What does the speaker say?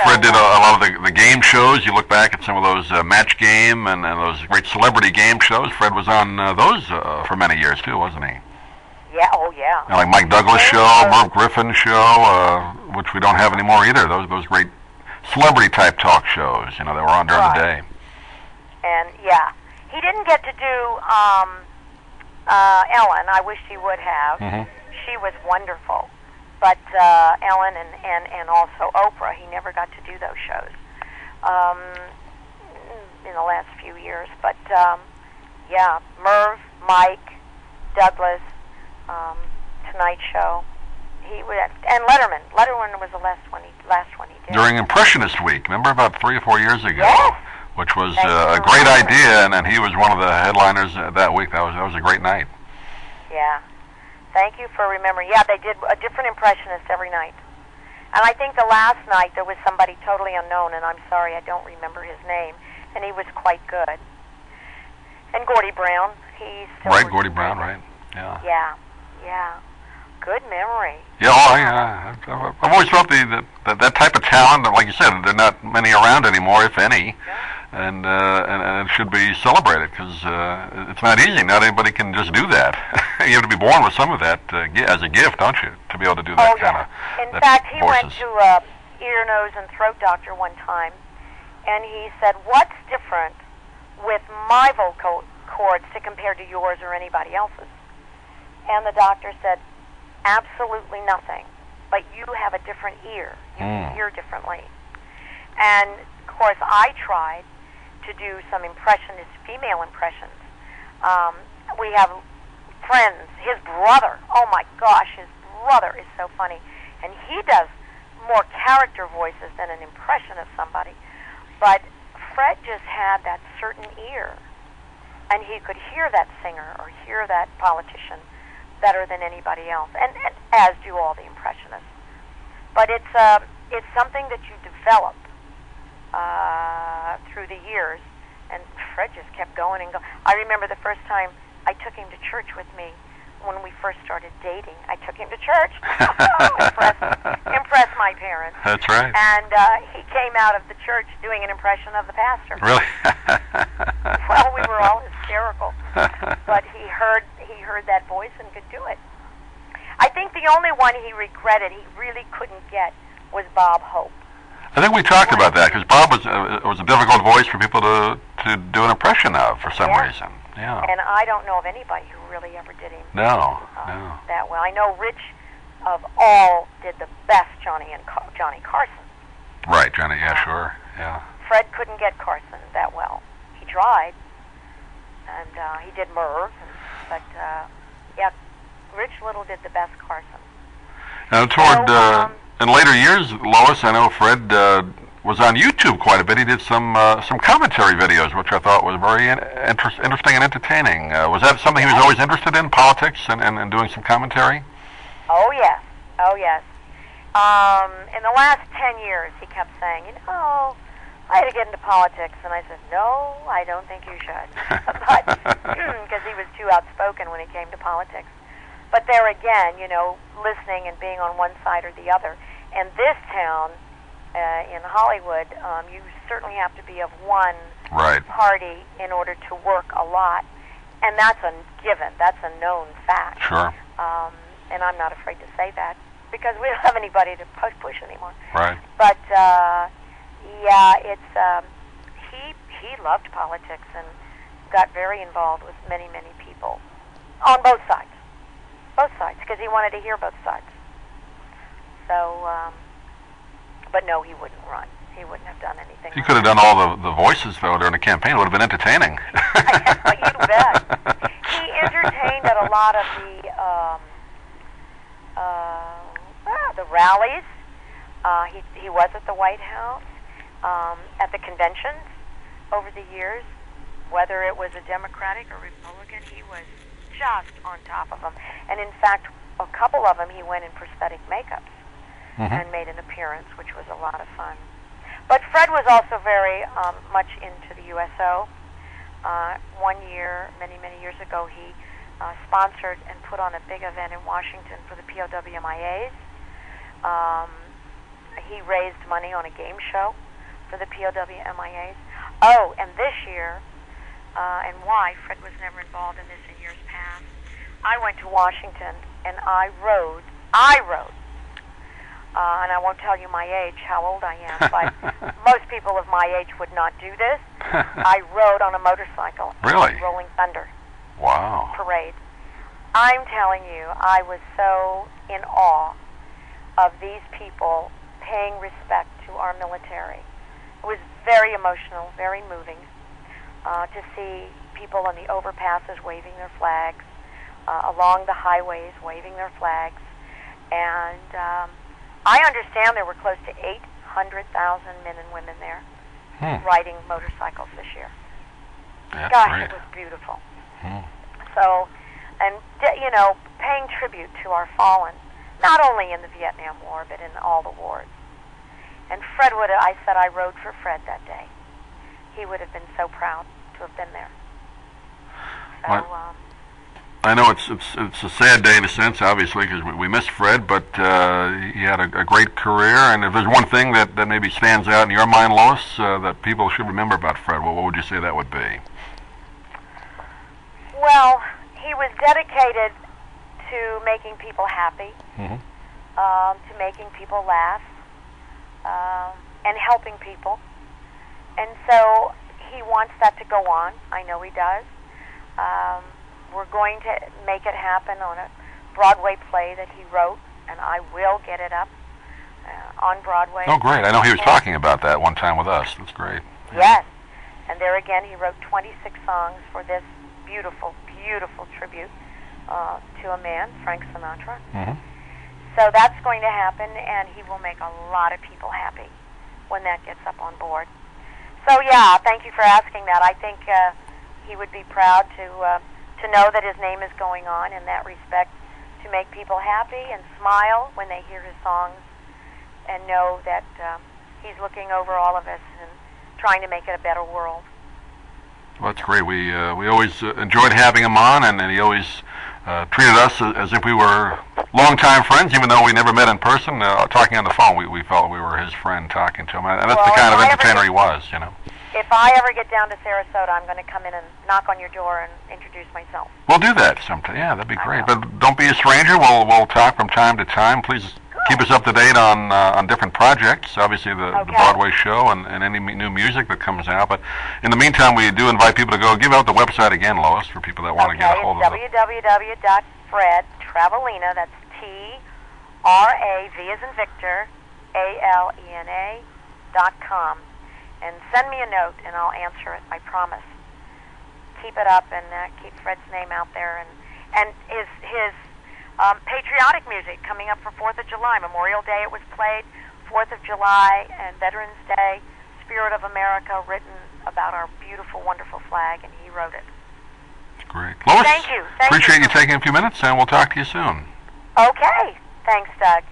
Fred did a lot of the game shows. You look back at some of those Match Game and those great celebrity game shows. Fred was on those for many years too, wasn't he? Yeah, oh yeah. Like Mike Douglas show, Merv Griffin show, which we don't have anymore either. Those great celebrity type talk shows, that were on during the day. And yeah, he didn't get to do Ellen. I wish he would have. Mm-hmm. She was wonderful. But Ellen and also Oprah, he never got to do those shows in the last few years. But yeah, Merv, Mike, Douglas, Tonight Show, and Letterman. Letterman was the last one he did. During Impressionist Week, remember about 3 or 4 years ago? Yes. Which was a great idea, and he was one of the headliners that week. That was a great night. Yeah. Thank you for remembering. Yeah, they did a different impressionist every night. And I think the last night there was somebody totally unknown, and I'm sorry, I don't remember his name, and he was quite good. And Gordie Brown, he's still... Right, Gordie Brown, right. Yeah. Good memory. Yeah, I've always felt that type of talent, like you said, there are not many around anymore, if any. Yeah. And it should be celebrated because it's not easy. Not anybody can just do that. You have to be born with some of that as a gift, don't you, to be able to do that kind of. In fact, he went to a ear, nose, and throat doctor one time, and he said, "What's different with my vocal cords to compare to yours or anybody else's?" And the doctor said, "Absolutely nothing. But you have a different ear. You hear differently." And of course, I tried to do some female impressions. We have friends, his brother, oh my gosh, his brother is so funny. And he does more character voices than an impression of somebody. But Fred just had that certain ear. And he could hear that singer or hear that politician better than anybody else. And as do all the impressionists. But it's something that you develop through the years, and Fred just kept going and going. I remember the first time I took him to church with me when we first started dating. I took him to church, impressed my parents. That's right. And he came out of the church doing an impression of the pastor. Really? Well, we were all hysterical, but he heard that voice and could do it. I think the only one he regretted he really couldn't get was Bob Hope. I think we talked about that because Bob was a difficult voice for people to do an impression of for some reason. Yeah. And I don't know of anybody who really ever did him no. that well. I know Rich of all did the best Johnny Carson. Right, Johnny. Yeah, sure. Yeah. Fred couldn't get Carson that well. He tried, and he did Merv, but yeah, Rich Little did the best Carson. Now, in later years, Lois, I know Fred was on YouTube quite a bit. He did some commentary videos, which I thought was very interesting and entertaining. Was that something he was always interested in, politics and doing some commentary? Oh yes. In the last 10 years, he kept saying, I had to get into politics, and I said, no, I don't think you should, but because he was too outspoken when it came to politics. But there again, listening and being on one side or the other. And this town, in Hollywood, you certainly have to be of one party in order to work a lot. And that's a given. That's a known fact. Sure. And I'm not afraid to say that because we don't have anybody to push anymore. Right. But, yeah, it's he loved politics and got very involved with many, many people on both sides. Both sides, because he wanted to hear both sides. So, but no, he wouldn't run. He wouldn't have done anything. He could have done all the voices, though, during the campaign. It would have been entertaining. You bet. He entertained at a lot of the rallies. He was at the White House, at the conventions over the years. Whether it was a Democratic or Republican, he was just on top of them. And in fact, a couple of them he went in prosthetic makeups and made an appearance, which was a lot of fun. But Fred was also very much into the USO. One year, many, many years ago, he sponsored and put on a big event in Washington for the POWMIAs. he raised money on a game show for the POW MIAs. Oh, and this year, and why Fred was never involved in this in years past, I went to Washington and I rode, and I won't tell you my age, how old I am, but most people of my age would not do this. I rode on a motorcycle. Really? Rolling Thunder. Wow. Parade. I'm telling you, I was so in awe of these people paying respect to our military. It was very emotional, very moving to see people on the overpasses waving their flags, along the highways waving their flags, and I understand there were close to 800,000 men and women there riding motorcycles this year. That's Gosh, great. it was beautiful. So, and paying tribute to our fallen, not only in the Vietnam War, but in all the wars. And Fred I said I rode for Fred that day. He would have been so proud to have been there. So, I know it's a sad day in a sense, obviously, because we miss Fred, but he had a great career. And if there's one thing that maybe stands out in your mind, Lois, that people should remember about Fred, what would you say that would be? Well, he was dedicated to making people happy, to making people laugh, and helping people. And so he wants that to go on. I know he does. We're going to make it happen on a Broadway play that he wrote, and I will get it up on Broadway. Oh, great. I know he was talking about that one time with us. That's great. Yes. And there again, he wrote 26 songs for this beautiful, beautiful tribute to a man, Frank Sinatra. So that's going to happen, and he will make a lot of people happy when that gets up on board. So yeah, thank you for asking that. I think he would be proud to know that his name is going on in that respect, to make people happy and smile when they hear his songs, and know that he's looking over all of us and trying to make it a better world. Well, that's great. We always enjoyed having him on, and he always treated us as if we were longtime friends, even though we never met in person. Talking on the phone, we felt we were his friend talking to him, and that's the kind of entertainer he was, If I ever get down to Sarasota, I'm going to come in and knock on your door and introduce myself. We'll do that sometime. Yeah, that'd be great. But don't be a stranger. We'll talk from time to time. Please keep us up to date on different projects. Obviously, the Broadway show and any new music that comes out. But in the meantime, we do invite people to go. Give out the website again, Lois, for people that want to get a hold of it. www.fredtravalena. That's TRAV as in Victor, ALENA.com. And send me a note, and I'll answer it, I promise. Keep it up, and keep Fred's name out there. And his patriotic music coming up for 4th of July. Memorial Day it was played, 4th of July, and Veterans Day, Spirit of America, written about our beautiful, wonderful flag, and he wrote it. Great. Lois, thank you. Appreciate you taking a few minutes, and we'll talk to you soon. Okay. Thanks, Doug.